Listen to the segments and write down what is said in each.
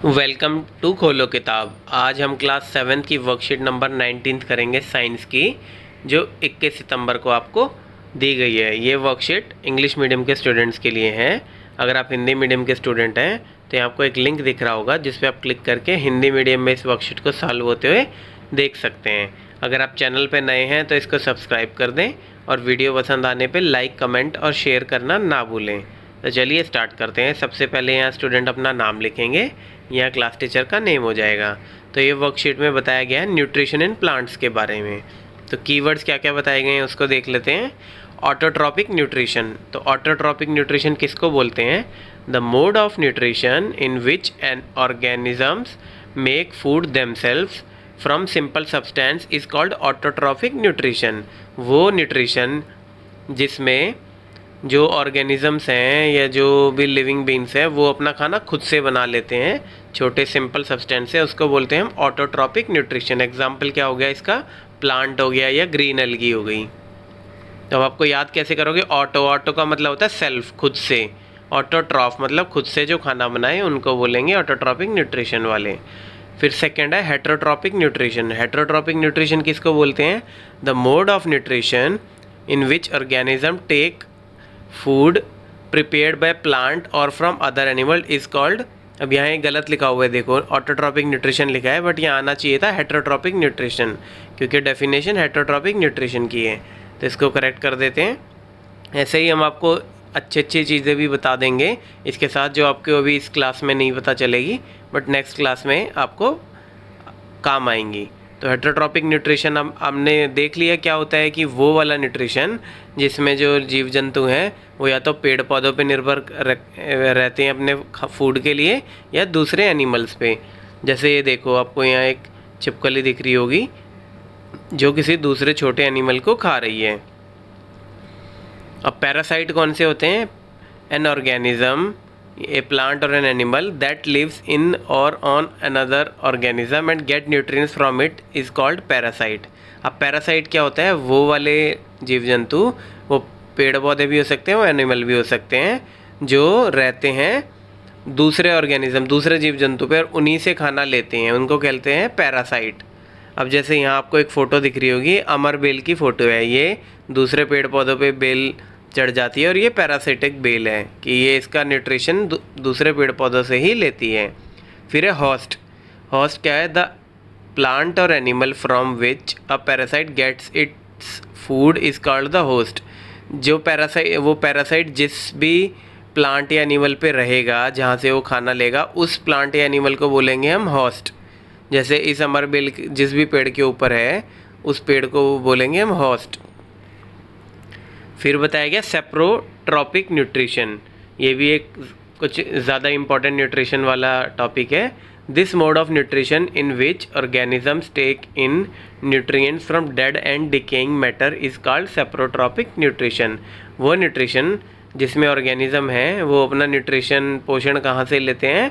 Welcome to खोलो किताब। आज हम क्लास 7 की वर्कशीट नंबर 19 करेंगे साइंस की, जो 21 सितंबर को आपको दी गई है। ये वर्कशीट इंग्लिश मीडियम के स्टूडेंट्स के लिए है। अगर आप हिंदी मीडियम के स्टूडेंट हैं तो यहाँ आपको एक लिंक दिख रहा होगा जिस पे आप क्लिक करके हिंदी मीडियम में इस वर्कशीट को सॉल्व होते हुए देख सकते हैं। अगर आप चैनल पर नए हैं तो इसको सब्सक्राइब कर दें और वीडियो पसंद आने पर लाइक, कमेंट और शेयर करना ना भूलें। तो चलिए स्टार्ट करते हैं। सबसे पहले यहाँ स्टूडेंट अपना नाम लिखेंगे, यहाँ क्लास टीचर का नेम हो जाएगा। तो ये वर्कशीट में बताया गया है न्यूट्रिशन इन प्लांट्स के बारे में। तो कीवर्ड्स क्या क्या बताए गए हैं उसको देख लेते हैं। ऑटोट्रॉपिक न्यूट्रिशन, तो ऑटोट्रॉपिक न्यूट्रिशन किसको बोलते हैं? The mode of nutrition in which N organisms make food themselves from simple substance is called autotrophic nutrition. वो न्यूट्रिशन जिसमें जो ऑर्गेनिजम्स हैं या जो भी लिविंग बीन्स हैं वो अपना खाना खुद से बना लेते हैं, छोटे सिंपल सब्सटेंस है, उसको बोलते हैं हम ऑटोट्रॉपिक न्यूट्रिशन। एग्जाम्पल क्या हो गया इसका? प्लांट हो गया या ग्रीन एल्गी हो गई। तो आपको याद कैसे करोगे? ऑटो का मतलब होता है सेल्फ, खुद से। ऑटोट्रॉफ मतलब खुद से जो खाना बनाए उनको बोलेंगे ऑटोट्रॉपिक न्यूट्रिशन वाले। फिर सेकेंड है हेटरोट्रॉपिक न्यूट्रिशन। हेटरोट्रॉपिक न्यूट्रिशन किसको बोलते हैं? The mode of nutrition in which organism take food prepared by plant और from other animal is called. अब यहाँ एक गलत लिखा हुआ है, देखो ऑटोट्रॉपिक न्यूट्रिशन लिखा है बट यहाँ आना चाहिए था हेटरोट्रॉपिक न्यूट्रिशन, क्योंकि डेफिनेशन हेटरोट्रॉपिक न्यूट्रिशन की है। तो इसको करेक्ट कर देते हैं। ऐसे ही हम आपको अच्छी अच्छी चीज़ें भी बता देंगे इसके साथ, जो आपको अभी इस क्लास में नहीं पता चलेगी बट नेक्स्ट क्लास में आपको काम आएंगी। तो हेटरोट्रॉपिक न्यूट्रिशन हमने देख लिया क्या होता है कि वो वाला न्यूट्रिशन जिसमें जो जीव जंतु हैं वो या तो पेड़ पौधों पे निर्भर रहते हैं अपने फूड के लिए या दूसरे एनिमल्स पे। जैसे ये देखो आपको यहाँ एक छिपकली दिख रही होगी जो किसी दूसरे छोटे एनिमल को खा रही है। अब पैरासाइट कौन से होते हैं? An organism, a plant or an animal that lives in or on another organism and get nutrients from it is called parasite। अब पैरासाइट क्या होता है? वो वाले जीव जंतु, वो पेड़ पौधे भी हो सकते हैं, वो एनिमल भी हो सकते हैं, जो रहते हैं दूसरे ऑर्गेनिज्म, दूसरे जीव जंतु पे और उन्हीं से खाना लेते हैं, उनको कहते हैं पैरासाइट। अब जैसे यहाँ आपको एक फ़ोटो दिख रही होगी, अमर बेल की फ़ोटो है, ये दूसरे पेड़ पौधों पे बेल चढ़ जाती है और ये पैरासिटिक बेल है कि ये इसका न्यूट्रिशन दूसरे पेड़ पौधों से ही लेती है। फिर है होस्ट। होस्ट क्या है? द प्लांट और animal from which a parasite gets its food is called the host. जो पैरासाइट, वो पैरासाइट जिस भी प्लांट या एनिमल पे रहेगा जहाँ से वो खाना लेगा, उस प्लांट या एनिमल को बोलेंगे हम होस्ट। जैसे इस अमर बेल जिस भी पेड़ के ऊपर है उस पेड़ को बोलेंगे हम होस्ट। फिर बताया गया सेप्रोट्रॉपिक न्यूट्रिशन, ये भी एक कुछ ज़्यादा इम्पॉर्टेंट न्यूट्रिशन वाला टॉपिक है। This mode of nutrition in which organisms take in nutrients from dead and decaying matter is called saprotrophic nutrition. वो न्यूट्रिशन जिसमें ऑर्गेनिज्म है वो अपना न्यूट्रिशन पोषण कहाँ से लेते हैं?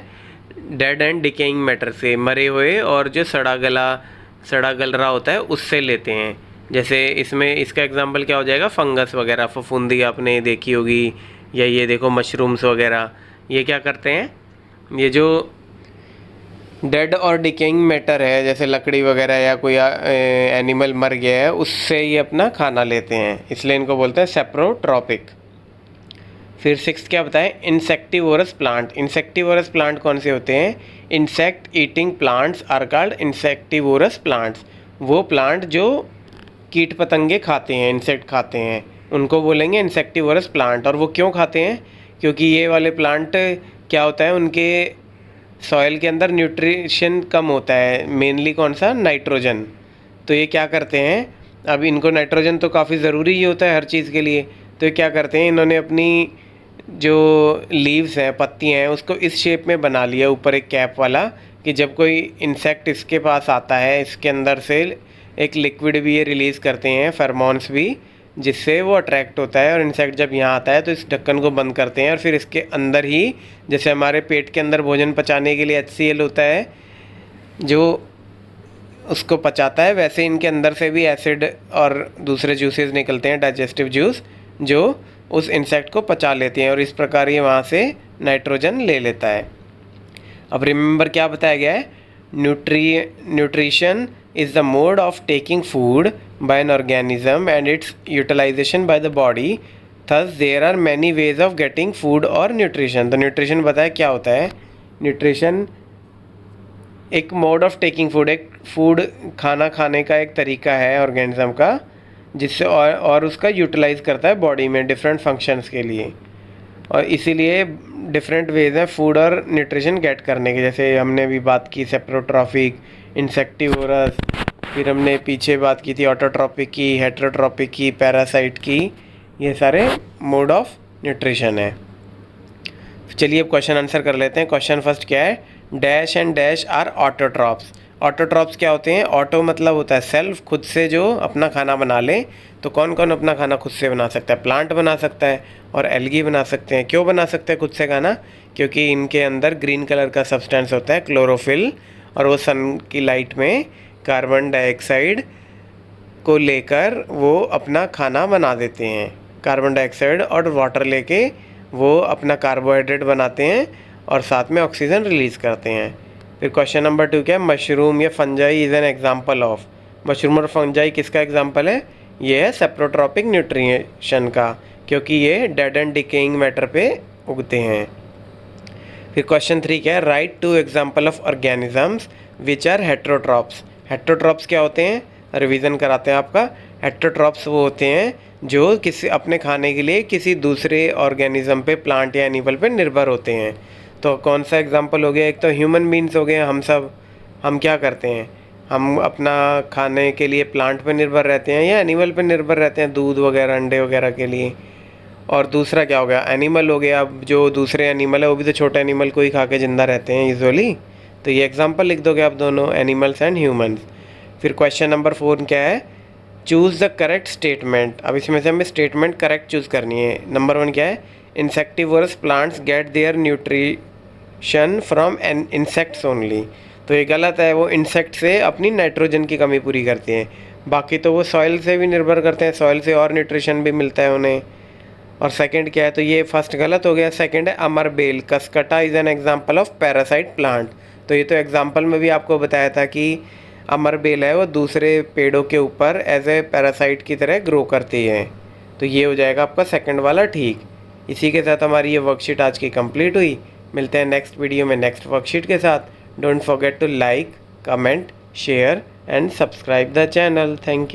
डेड एंड डिकेइंग मैटर से, मरे हुए और जो सड़ा गल रहा होता है उससे लेते हैं। जैसे इसमें इसका एग्जांपल क्या हो जाएगा? फंगस वगैरह, फफूंदी आपने देखी होगी, या ये देखो मशरूम्स वगैरह, ये क्या करते हैं? ये जो डेड और डिकेइंग मैटर है जैसे लकड़ी वगैरह या कोई एनिमल मर गया है उससे ये अपना खाना लेते हैं, इसलिए इनको बोलते हैं सेप्रोट्रॉपिक। फिर सिक्स्थ क्या बताएं? Insectivorous plant. इंसेक्टिवोरस प्लांट कौन से होते हैं? Insect eating plants are called insectivorous plants. वो प्लांट जो कीट पतंगे खाते हैं, इंसेक्ट खाते हैं, उनको बोलेंगे इंसेक्टिवोरस प्लांट। और वो क्यों खाते हैं? क्योंकि ये वाले प्लांट क्या होता है, उनके सॉइल के अंदर न्यूट्रिशन कम होता है, मेनली कौन सा? नाइट्रोजन। तो ये क्या करते हैं, अब इनको नाइट्रोजन तो काफ़ी ज़रूरी ही होता है हर चीज़ के लिए, तो ये क्या करते हैं, इन्होंने अपनी जो लीव्स हैं, पत्तियाँ हैं, उसको इस शेप में बना लिया ऊपर एक कैप वाला, कि जब कोई इंसेक्ट इसके पास आता है इसके अंदर से एक लिक्विड भी ये रिलीज़ करते हैं, फेरोमोन्स भी, जिससे वो अट्रैक्ट होता है और इंसेक्ट जब यहाँ आता है तो इस ढक्कन को बंद करते हैं और फिर इसके अंदर ही, जैसे हमारे पेट के अंदर भोजन पचाने के लिए HCl होता है जो उसको पचाता है, वैसे इनके अंदर से भी एसिड और दूसरे जूसेस निकलते हैं, डाइजेस्टिव जूस, जो उस इंसेक्ट को पचा लेते हैं और इस प्रकार ये वहाँ से नाइट्रोजन ले लेता है। अब रिमेंबर क्या बताया गया है, nutrition is the mode of taking food by an organism and its utilisation by the body, thus there are many ways of getting food और न्यूट्रिशन। तो न्यूट्रिशन बताया क्या होता है, न्यूट्रिशन एक मोड ऑफ टेकिंग फूड, एक food खाना खाने का एक तरीका है ऑर्गेनिज्म का, जिससे और उसका यूटिलाइज करता है बॉडी में डिफरेंट फंक्शंस के लिए, और इसीलिए डिफरेंट वेज हैं फूड और न्यूट्रिशन गेट करने के। जैसे हमने भी बात की सेप्रोट्रॉफिक, इंसेक्टिवोरस, फिर हमने पीछे बात की थी ऑटोट्रॉपिक की, हेटेरोट्रॉपिक की, पैरासाइट की, ये सारे मोड ऑफ न्यूट्रिशन है। चलिए अब क्वेश्चन आंसर कर लेते हैं। क्वेश्चन फर्स्ट क्या है, dash and dash are autotrophs. Autotrophs क्या होते हैं, ऑटो मतलब होता है सेल्फ, खुद से जो अपना खाना बना ले। तो कौन कौन अपना खाना खुद से बना सकता है, प्लांट बना सकता है और एल्गी बना सकते हैं। क्यों बना सकते हैं खुद से खाना, क्योंकि इनके अंदर ग्रीन कलर का सब्सटेंस होता है क्लोरोफिल, और वो सन की लाइट में कार्बन डाइऑक्साइड को लेकर वो अपना खाना बना देते हैं। कार्बन डाइऑक्साइड और वाटर लेके वो अपना कार्बोहाइड्रेट बनाते हैं और साथ में ऑक्सीजन रिलीज़ करते हैं। फिर क्वेश्चन नंबर 2 क्या है, मशरूम या fungi is an example of. Mushroom और फंजाई किसका एग्जांपल है, ये है सेप्रोट्रॉपिक न्यूट्रिशन का, क्योंकि ये डेड एंड डिकेइंग मैटर पे उगते हैं। फिर क्वेश्चन 3 क्या है, write 2 example of organisms which are heterotrophs. Heterotrophs क्या होते हैं, रिवीजन कराते हैं आपका। हेटेरोट्रॉप्स वो होते हैं जो किसी अपने खाने के लिए किसी दूसरे ऑर्गेनिज्म पे, प्लांट या एनिमल पे निर्भर होते हैं। तो कौन सा एग्जांपल हो गया, एक तो ह्यूमन बींग्स हो गए, हम क्या करते हैं, हम अपना खाने के लिए प्लांट पे निर्भर रहते हैं या एनिमल पे निर्भर रहते हैं, दूध वगैरह अंडे वगैरह के लिए। और दूसरा क्या हो गया, एनिमल हो गया। अब जो दूसरे एनिमल है वो भी तो छोटे एनिमल को ही खा के ज़िंदा रहते हैं यूजुअली। तो ये एग्जांपल लिख दोगे आप दोनों, एनिमल्स एंड ह्यूमंस। फिर क्वेश्चन नंबर 4 क्या है, चूज़ द करेक्ट स्टेटमेंट। अब इसमें से हमें स्टेटमेंट करेक्ट चूज़ करनी है। नंबर 1 क्या है, insectivorous plants get their nutrition from an insects only. तो ये गलत है, वो इंसेक्ट से अपनी नाइट्रोजन की कमी पूरी करते हैं, बाकी तो वो सॉइल से भी निर्भर करते हैं, सॉइल से और न्यूट्रिशन भी मिलता है उन्हें। और सेकंड क्या है, तो ये फर्स्ट गलत हो गया। सेकंड है अमरबेल, cuscuta is an example of parasite plant. तो ये तो एग्जांपल में भी आपको बताया था कि अमरबेल है वो दूसरे पेड़ों के ऊपर एज ए पैरासाइट की तरह ग्रो करती है। तो ये हो जाएगा आपका सेकंड वाला ठीक। इसी के साथ हमारी ये वर्कशीट आज की कंप्लीट हुई। मिलते हैं नेक्स्ट वीडियो में नेक्स्ट वर्कशीट के साथ। Don't forget to like, comment, share and subscribe the channel. Thank you.